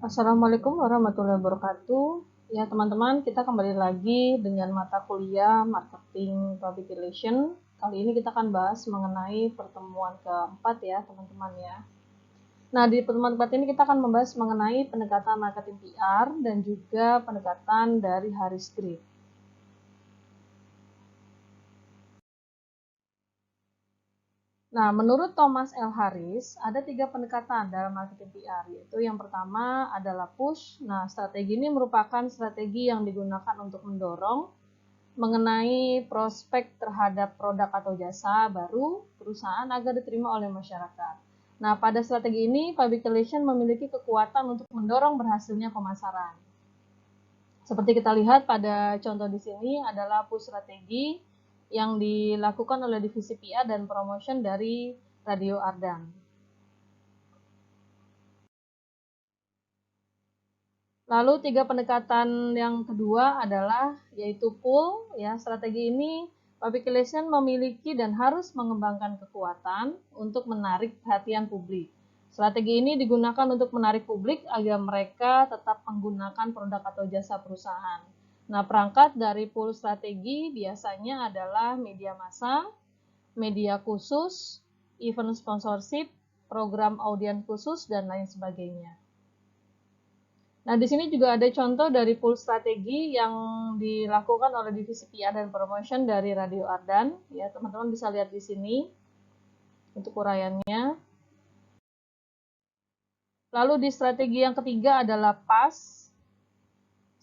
Assalamualaikum warahmatullahi wabarakatuh. Ya, teman-teman, kita kembali lagi dengan mata kuliah Marketing Public Relation. Kali ini kita akan bahas mengenai pertemuan keempat ya, teman-teman ya. Nah, di pertemuan keempat ini kita akan membahas mengenai pendekatan marketing PR dan juga pendekatan dari Harris Grid. Nah, menurut Thomas L. Harris, ada 3 pendekatan dalam marketing PR, yaitu yang pertama adalah push. Nah, strategi ini merupakan strategi yang digunakan untuk mendorong mengenai prospek terhadap produk atau jasa baru perusahaan agar diterima oleh masyarakat. Nah, pada strategi ini, public relation memiliki kekuatan untuk mendorong berhasilnya pemasaran. Seperti kita lihat pada contoh di sini adalah push strategi yang dilakukan oleh divisi PR dan promotion dari Radio Ardan. Lalu 3 pendekatan yang kedua adalah yaitu pull ya. Strategi ini public relation memiliki dan harus mengembangkan kekuatan untuk menarik perhatian publik. Strategi ini digunakan untuk menarik publik agar mereka tetap menggunakan produk atau jasa perusahaan. Nah, perangkat dari pull strategi biasanya adalah media massa, media khusus, event sponsorship, program audiens khusus, dan lain sebagainya. Nah, di sini juga ada contoh dari pool strategi yang dilakukan oleh divisi PR dan promotion dari Radio Ardan. Ya, teman-teman bisa lihat di sini untuk uraiannya. Lalu di strategi yang ketiga adalah PAS.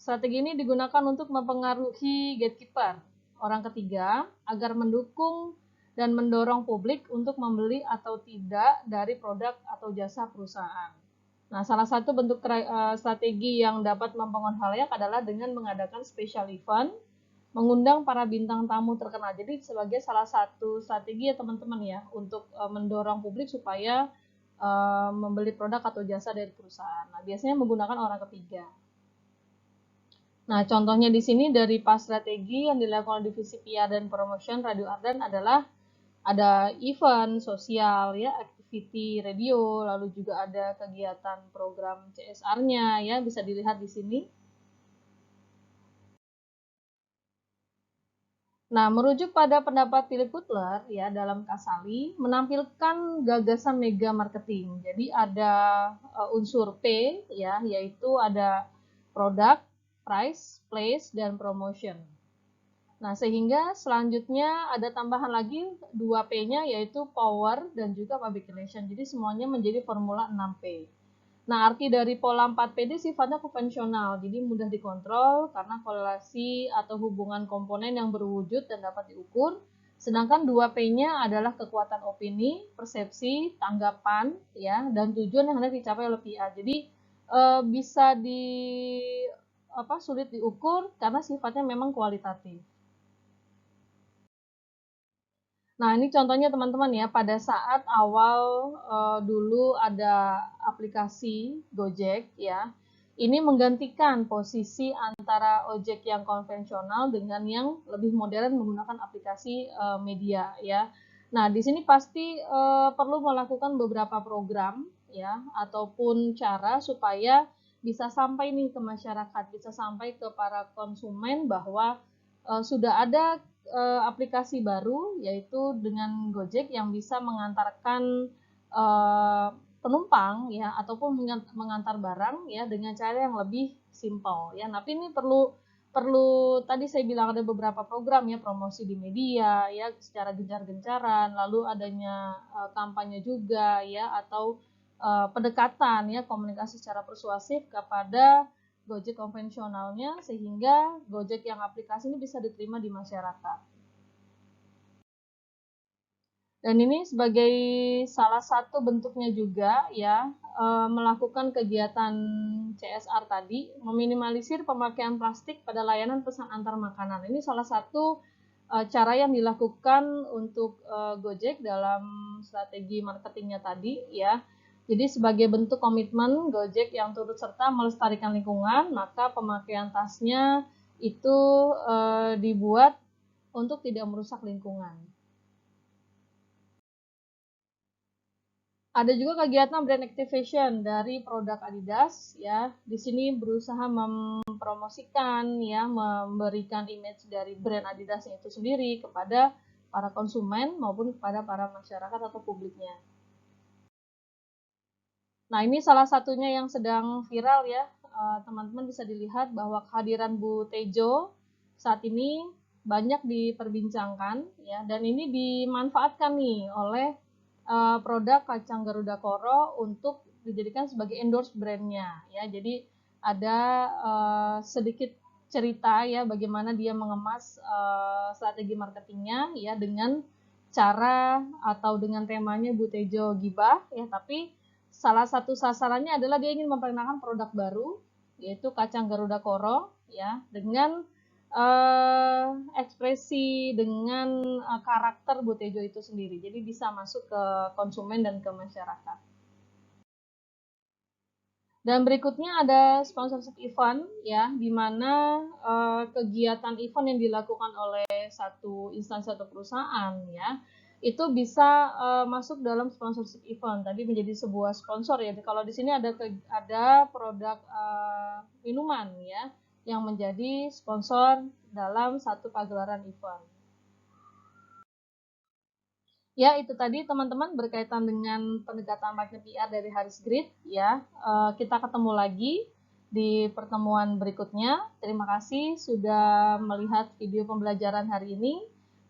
Strategi ini digunakan untuk mempengaruhi gatekeeper, orang ketiga, agar mendukung dan mendorong publik untuk membeli atau tidak dari produk atau jasa perusahaan. Nah, salah satu bentuk strategi yang dapat mempengaruhi halayak adalah dengan mengadakan special event, mengundang para bintang tamu terkenal. Jadi sebagai salah satu strategi ya teman-teman ya, untuk mendorong publik supaya membeli produk atau jasa dari perusahaan. Nah, biasanya menggunakan orang ketiga. Nah, contohnya di sini dari pas strategi yang dilakukan oleh divisi PR dan promotion Radio Ardan adalah ada event sosial ya, activity radio, lalu juga ada kegiatan program CSR-nya ya, bisa dilihat di sini. Nah, merujuk pada pendapat Philip Kotler ya dalam Kasali menampilkan gagasan mega marketing. Jadi ada unsur P ya, yaitu ada produk, price, place, dan promotion. Nah, sehingga selanjutnya ada tambahan lagi 2P-nya yaitu power dan juga public relation. Jadi semuanya menjadi formula 6P. Nah, arti dari pola 4PD sifatnya konvensional, jadi mudah dikontrol karena korelasi atau hubungan komponen yang berwujud dan dapat diukur. Sedangkan 2P-nya adalah kekuatan opini, persepsi, tanggapan, ya, dan tujuan yang hendak dicapai oleh PR. Jadi bisa sulit diukur karena sifatnya memang kualitatif. Nah, ini contohnya teman-teman ya, pada saat awal dulu ada aplikasi Gojek ya, ini menggantikan posisi antara ojek yang konvensional dengan yang lebih modern menggunakan aplikasi media ya. Nah, di sini pasti perlu melakukan beberapa program ya, ataupun cara supaya bisa sampai nih ke masyarakat, bisa sampai ke para konsumen bahwa sudah ada aplikasi baru yaitu dengan Gojek yang bisa mengantarkan penumpang ya ataupun mengantar barang ya dengan cara yang lebih simpel ya. Tapi ini perlu perlu tadi saya bilang ada beberapa program ya, promosi di media ya secara gencar-gencaran, lalu adanya kampanye juga ya, atau pendekatan ya, komunikasi secara persuasif kepada Gojek konvensionalnya sehingga Gojek yang aplikasi ini bisa diterima di masyarakat. Dan ini sebagai salah satu bentuknya juga ya, melakukan kegiatan CSR tadi, meminimalisir pemakaian plastik pada layanan pesan antar makanan. Ini salah satu cara yang dilakukan untuk Gojek dalam strategi marketingnya tadi ya. Jadi sebagai bentuk komitmen Gojek yang turut serta melestarikan lingkungan, maka pemakaian tasnya itu dibuat untuk tidak merusak lingkungan. Ada juga kegiatan brand activation dari produk Adidas ya. Di sini berusaha mempromosikan ya, memberikan image dari brand Adidas itu sendiri kepada para konsumen maupun kepada para masyarakat atau publiknya. Nah, ini salah satunya yang sedang viral ya. Teman-teman bisa dilihat bahwa kehadiran Bu Tejo saat ini banyak diperbincangkan ya, dan ini dimanfaatkan nih oleh produk kacang Garuda Koro untuk dijadikan sebagai endorse brandnya ya. Jadi ada sedikit cerita ya bagaimana dia mengemas strategi marketingnya ya dengan cara atau dengan temanya Bu Tejo Gibah ya, tapi salah satu sasarannya adalah dia ingin memperkenalkan produk baru yaitu kacang Garuda Koro ya, dengan ekspresi dengan karakter Bu Tejo itu sendiri. Jadi bisa masuk ke konsumen dan ke masyarakat. Dan berikutnya ada sponsorship event ya, di mana kegiatan event yang dilakukan oleh satu instansi atau perusahaan ya, itu bisa masuk dalam sponsorship event. Tadi menjadi sebuah sponsor ya. Kalau di sini ada produk minuman ya yang menjadi sponsor dalam satu pagelaran event. Ya, itu tadi teman-teman berkaitan dengan pendekatan marketing PR dari Haris Grid ya. Kita ketemu lagi di pertemuan berikutnya. Terima kasih sudah melihat video pembelajaran hari ini.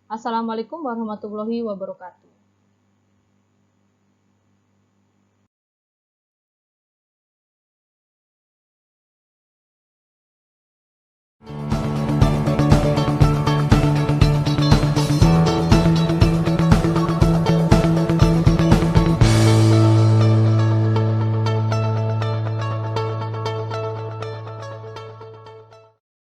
Assalamualaikum warahmatullahi wabarakatuh.